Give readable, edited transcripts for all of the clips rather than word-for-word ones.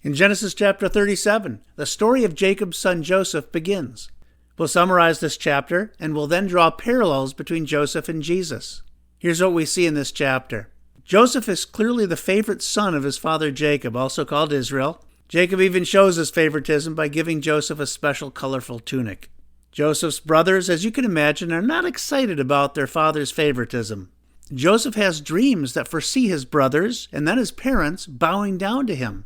In Genesis chapter 37, the story of Jacob's son Joseph begins. We'll summarize this chapter, and we'll then draw parallels between Joseph and Jesus. Here's what we see in this chapter. Joseph is clearly the favorite son of his father Jacob, also called Israel. Jacob even shows his favoritism by giving Joseph a special colorful tunic. Joseph's brothers, as you can imagine, are not excited about their father's favoritism. Joseph has dreams that foresee his brothers and then his parents bowing down to him.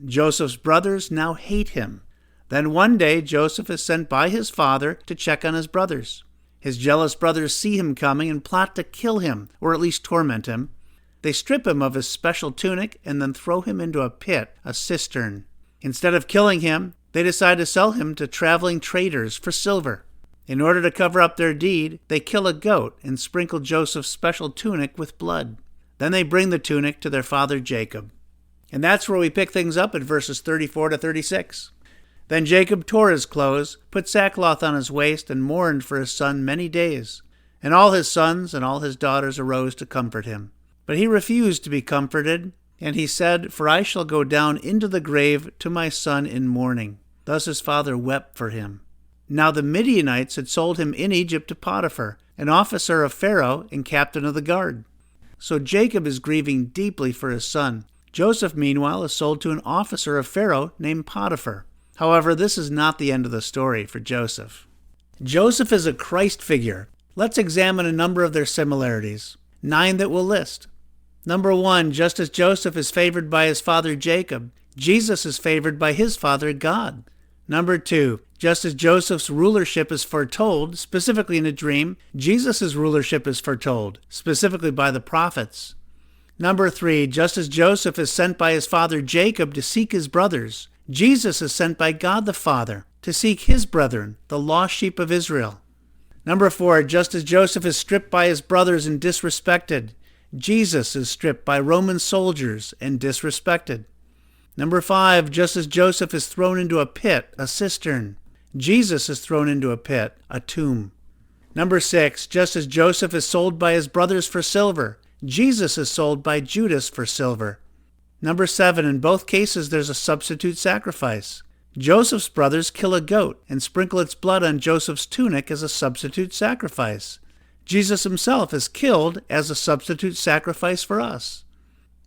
Joseph's brothers now hate him. Then one day, Joseph is sent by his father to check on his brothers. His jealous brothers see him coming and plot to kill him, or at least torment him. They strip him of his special tunic and then throw him into a pit, a cistern. Instead of killing him, they decide to sell him to traveling traders for silver. In order to cover up their deed, they kill a goat and sprinkle Joseph's special tunic with blood. Then they bring the tunic to their father Jacob. And that's where we pick things up at verses 34 to 36. Then Jacob tore his clothes, put sackcloth on his waist, and mourned for his son many days. And all his sons and all his daughters arose to comfort him. But he refused to be comforted, and he said, "For I shall go down into the grave to my son in mourning." Thus his father wept for him. Now the Midianites had sold him in Egypt to Potiphar, an officer of Pharaoh and captain of the guard. So Jacob is grieving deeply for his son. Joseph, meanwhile, is sold to an officer of Pharaoh named Potiphar. However, this is not the end of the story for Joseph. Joseph is a Christ figure. Let's examine a number of their similarities. 9 that we'll list. Number 1, just as Joseph is favored by his father Jacob, Jesus is favored by his father God. Number 2, just as Joseph's rulership is foretold, specifically in a dream, Jesus' rulership is foretold, specifically by the prophets. Number 3, just as Joseph is sent by his father Jacob to seek his brothers, Jesus is sent by God the Father to seek his brethren, the lost sheep of Israel. Number 4, just as Joseph is stripped by his brothers and disrespected, Jesus is stripped by Roman soldiers and disrespected. Number 5, just as Joseph is thrown into a pit, a cistern, Jesus is thrown into a pit, a tomb. Number 6, just as Joseph is sold by his brothers for silver, Jesus is sold by Judas for silver. Number 7, in both cases there's a substitute sacrifice. Joseph's brothers kill a goat and sprinkle its blood on Joseph's tunic as a substitute sacrifice. Jesus himself is killed as a substitute sacrifice for us.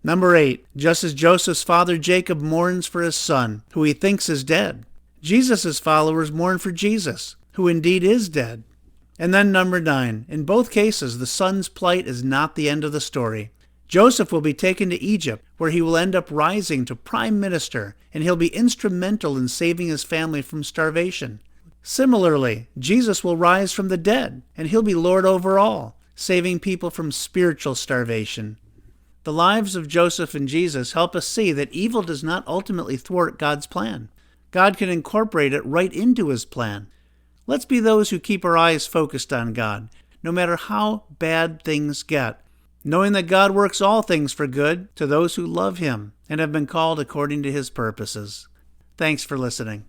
Number 8, just as Joseph's father Jacob mourns for his son, who he thinks is dead, Jesus' followers mourn for Jesus, who indeed is dead. And then number 9, in both cases the son's plight is not the end of the story. Joseph will be taken to Egypt, where he will end up rising to prime minister, and he'll be instrumental in saving his family from starvation. Similarly, Jesus will rise from the dead, and he'll be Lord over all, saving people from spiritual starvation. The lives of Joseph and Jesus help us see that evil does not ultimately thwart God's plan. God can incorporate it right into his plan. Let's be those who keep our eyes focused on God, no matter how bad things get, knowing that God works all things for good to those who love him and have been called according to his purposes. Thanks for listening.